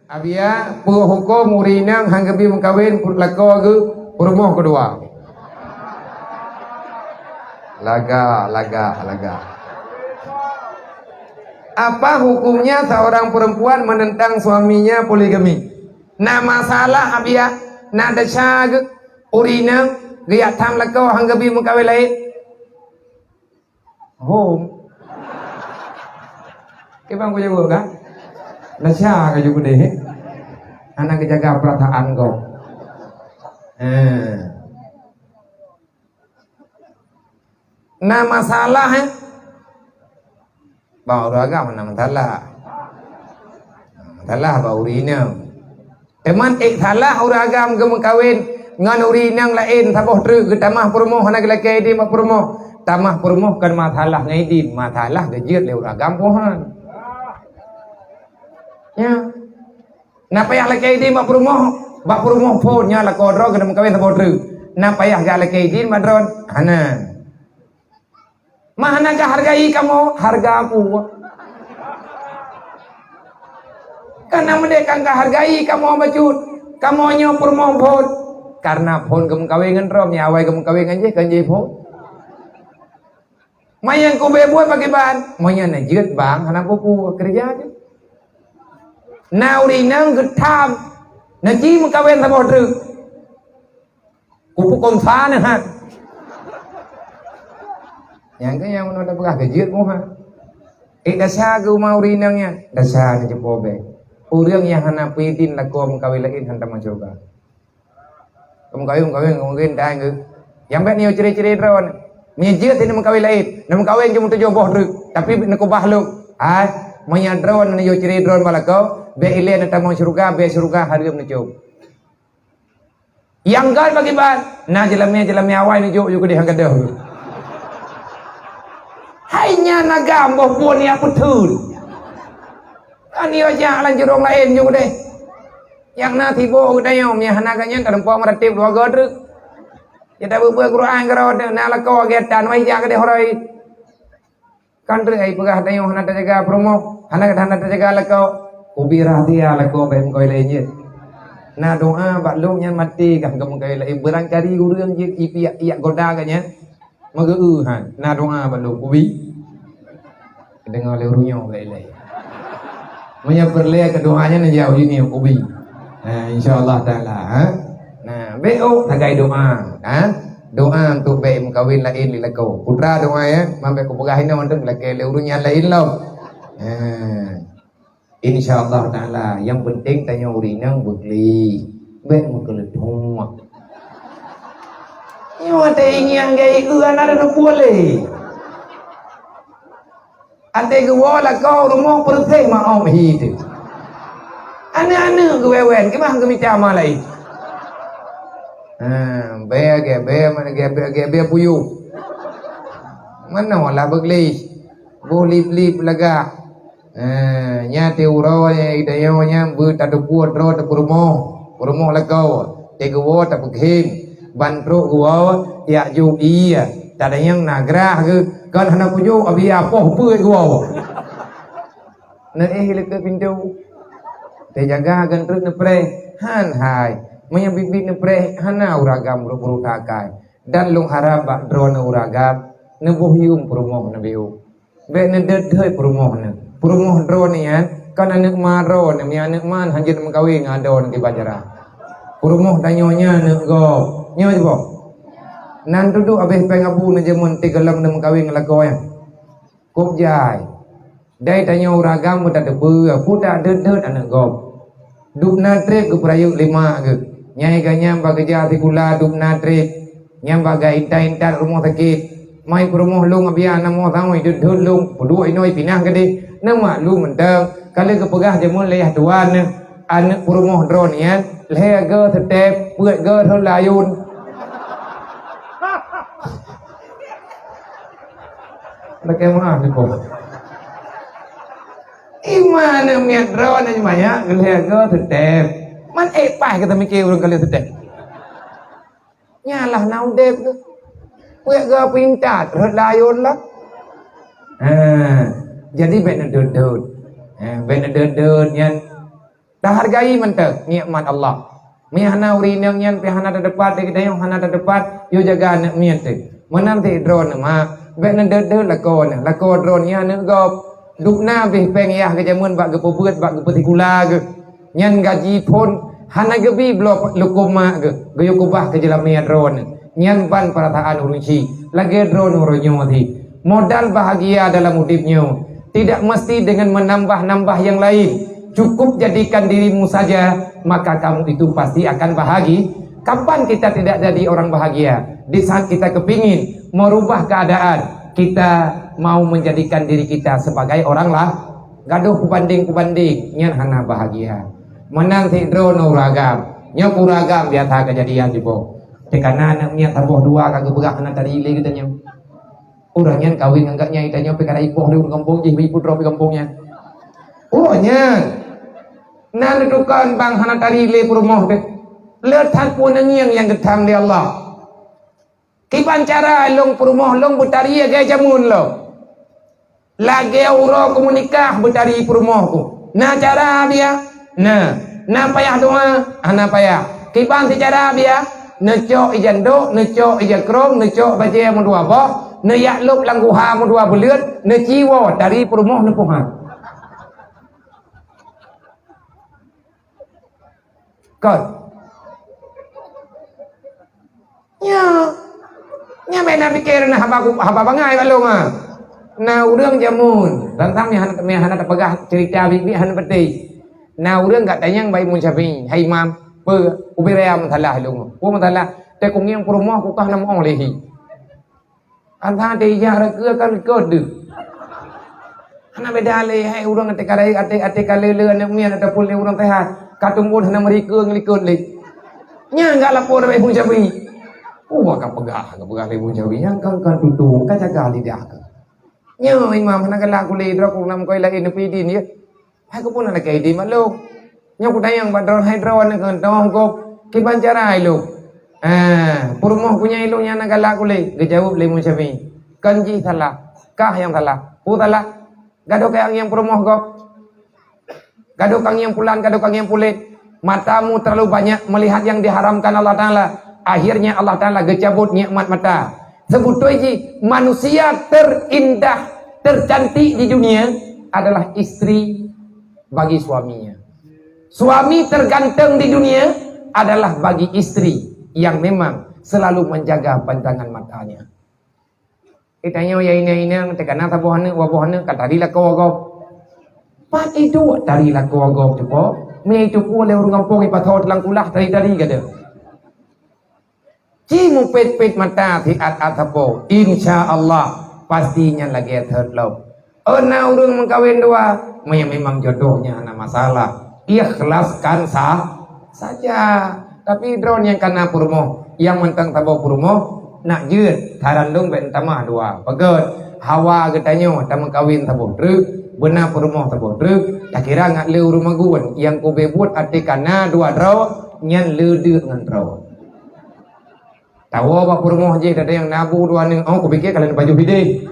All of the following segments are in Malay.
Abia pu hukum urinang hanggabi mengkawin lako ke perumoh kedua. Laga. Apa hukumnya seorang perempuan menentang suaminya poligami? Nah masalah abia nak dasar ke urinang dia tham lako hanggabi mengkawin lain. Home. Kibang ko jago ka? Nasya ka juga deh. Anak jaga perasaan kau. Nah masalah bawa agama nama masalah bawa urinang. Teman salah uragam ke mengkawin ngan urinang lain saboh tru ke tamah perumoh anak lelaki di mak perumoh. Tamah perumoh kan masalah ngaidin masalah gejiat le uragam pohan. Ya. Napa yang laki ini mak perumoh phone-nya la kodro kena mengkawin saboh tru. Napa yang gak laki ini madron? Hana. Mana gak hargai kamu? Harga aku. Karena mereka gak hargai kamu macut. Kamu nyo perumoh phone. Karena phone kamu kawin rom nyawai kamu kawin kanji phone. Mayang ku bebuat pakai ban. Mayang najut bang, anak pupu kerja aja. Nauri nang getam naji mengkawin sama tru kupu komsa ha yang ke yang mana begah gejit mo ha dasa ke mauri nangnya dasa ni jepobe urang yang hana pitin lako mengkawin lain hantam surga mengkawin dah ke yang bet niu ciri-ciri dron mijit ini mengkawin lain nak mengkawin cuma tujuh boh tru tapi nak bahluk manya drone ni yo ciri drone balako be ile na tamong surga be surga harga menuju yang gal bagi ban na jelamnya awai ni jo di hang gadah hanya naga boh pun ya betul kan yo jalan jurong lain juga deh yang na tibo udayom ya hanaganya kadang po meratip dua godruk ya dah buat Quran garod na lako getan mai ja ke horai kan ai pegah dayo hana jaga promo hana jaga lako ubirah dia lako bem koi lainnya nah doa bakluknya mati kan kamu koi lain berangkali urang je ipiak goda kanya mageu han nah doa bakluk ubi dengar le urunyo lai punya perle ke doanya na jauh ini ubi insyaallah taala nah beo tagai doa doa untuk baik mengkawin lain lilako putra doa ya mampai kupegahina untuk laki leurunya lain lau insyaallah taala yang penting tanya urinang bukli baik mengkeledong nyawa teh yang gay ana ada boleh ante gua la kau rumah perteh ma om hit ana gewewen gimana gemicama lain be puyu mana wala bagli bolip laga nya teuro idayo nya bu tadu puot ro ta purumo lagao te gwo ta bugim bantro gwo ya ju iya tada yang nagra ke kan hana puyu abi apoh pu gwo na leke pintu te jaga gan truk ne pre han hai maya bibit ne pre hana uragam buru takai dan lung harap bak drone uragam ne bohyum perumoh ne biu be ne dedhoi perumoh drone ya kan anak maro ne mi anak man hanjit mengkawin ngadon di bajara perumoh tanyonya ne go nyo bo nan duduk abeh pengabu ne jemun tigalam ne mengkawin lago ya kop jai dai tanyo uragam muda debu puda dedhet anak go duk na trip ke prayuk 5 ke nyai ganyam bagaja tikula duk na trip nyam bagai inta rumah sakit mai rumah lung abia namo tangoi dedhet lung dua inoi pinang gede nama lu mentang kali kepegah jemun leh tuan anak rumah drone ya leh ge tetep puat ge thon layun bagaimana ni kok imana miat drone ni maya leh ge tetep man pai kita mikir urang kali tetep nyalah nau dep tu puat ge pintat thon layun lah jadi benar dudut, benar dudut yang Dah hargai mentah nikmat Allah. Mi hana uri nyan pi hana da depat de dayong hana da depat yo jaga nak mian te. Menam te drone ma be nan de la ko drone nya ne gop duk na be peng yah ke jamun bak ge pebeut bak ge petikula ge. Nyan gaji pun hana ge bi blok lukuma ge yo kubah ke jelam mian drone. Nyan pan perataan uruci lagi drone uronyo thi. Modal bahagia dalam hidupnya tidak mesti dengan menambah-nambah yang lain. Cukup jadikan dirimu saja, maka kamu itu pasti akan bahagia. Kapan kita tidak jadi orang bahagia? Di saat kita kepingin merubah keadaan, kita mau menjadikan diri kita sebagai orang lah. Gaduh kubanding nyan hana bahagia. Menang tidro no ragam, nyo kuragam biasa kejadian jibo. Tekana namanya taboh dua kagak begah hana tadi ile kita nyo. Urangnya kawin enggaknya itanya pekara ipoh di kampung jih ibu drop di kampungnya. Urangnya nan dukan bang hana tari le purmoh de le than pun yang getang di Allah kipan cara long purmoh long butari ga jamun lo lagi uro komunikah butari purmoh ku na cara dia na payah doa ana payah kipan secara dia necok ijando necok ijakrong necok baje mu dua boh ne yaklub langguha mu dua belut ne ciwo dari purmoh ne puhan Kot. Nya mena pikir na haba bangai balong ah. Na urang jamun, tentang mi hana pegah cerita bibi hana peti. Na urang gak tanyang bai mun syafi, hai mam, pe ubiraya mentalah lung. Pu mentalah te kungiang purmoh ku kah nam ong lehi. Antha te ya ra ke kan kod de. Hana beda le hai urang ate karai ate kale le na mi ada pul le urang teh katumbun hana mereka ngelikut le. Nya enggak lapor bai pun jawi. Ka pegah le pun jawi yang kan tutu ka jaga lidah ka. Nya imam hana kala ku le dra ku nam koi la in pi din ye. Hai ku pun ana kai di maluk. Nya ku tayang badron hydron kan tong ko ki bancara ilu. Purmoh punya ilu nya na kala ku le gejawab le pun jawi. Kanji salah. Kah yang salah? Pu salah. Gado kang yang purmoh kok. Gaduh kang yang pulan, gaduh kang yang pulit. Matamu terlalu banyak melihat yang diharamkan Allah Ta'ala. Akhirnya Allah Ta'ala gecabut nikmat mata. Sebetulnya manusia terindah, tercantik di dunia adalah istri bagi suaminya. Suami terganteng di dunia adalah bagi istri yang memang selalu menjaga pandangan matanya. Itanya ya ini tekana tabohane wabohane katadilah kau. Pat itu tari laku agok cepo, me itu ku le urang kampung ipathot lang kulah tari kada. Ci mu pet mata thi at atapo, insyaallah pastinya lagi terlop. Ona urang mengkawin dua, memang jodohnya ana masalah. Ikhlaskan saja. Tapi drone yang kana purmoh, yang mentang tabo purmoh nak jeut tarandung ben tamah dua. Pagot hawa getanyo tamang kawin tabo truk. Benar purmoh terbodruk, tak kira ngat leu rumah guan yang ku bebut atikana dua draw nyan leu ngan draw. Tahu apa purmoh je ada yang nabu dua neng, oh ku pikir kalian baju hide.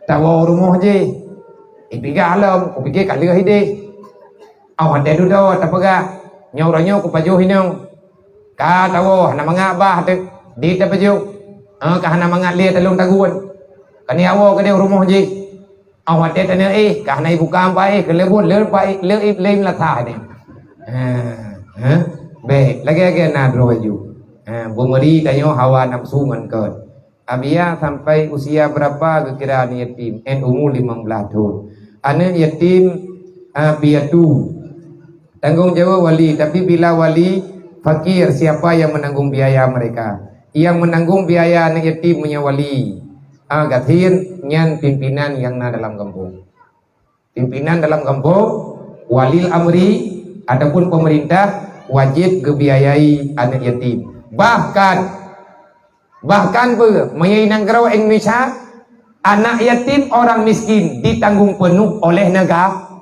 Tahu rumah je, ipiga alam ku pikir kalian hide. Aw ada dulu tak pega, nyauranya ku baju hinau. Ka tahu nama ngabah tu, di tak baju. Ka nama ngalir telung taguan. Kani awo kade rumah je. Awak dia tanya kahna ibu kampai kelebut lerpai lem latah ni. Baik, lagi nadro baju. Bumeri tanya hawa nafsu mengkod. Abia sampai usia berapa kekiraan yatim? Umur 15 tahun. Anak yatim piatu. Tanggung jawab wali, tapi bila wali fakir, siapa yang menanggung biaya mereka? Yang menanggung biaya anak yatim punya wali. Gathir nyan pimpinan yang na dalam kampung. Pimpinan dalam kampung, walil amri ataupun pemerintah wajib kebiayai anak yatim. Bahkan menginang Indonesia anak yatim orang miskin ditanggung penuh oleh negara.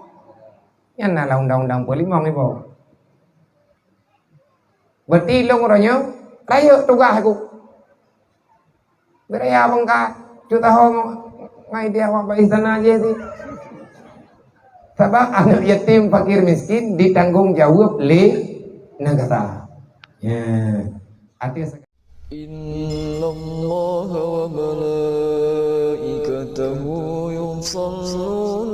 Yan na undang-undang polimong ibu. Berarti long orangnya kayo tugas aku. Beraya bangka. Kita tahu ngai dia apa istana aja sih. Sebab anak yatim fakir miskin ditanggung jawab negara. Ya. Artinya Inna Allah wa malaikatahu yusalluna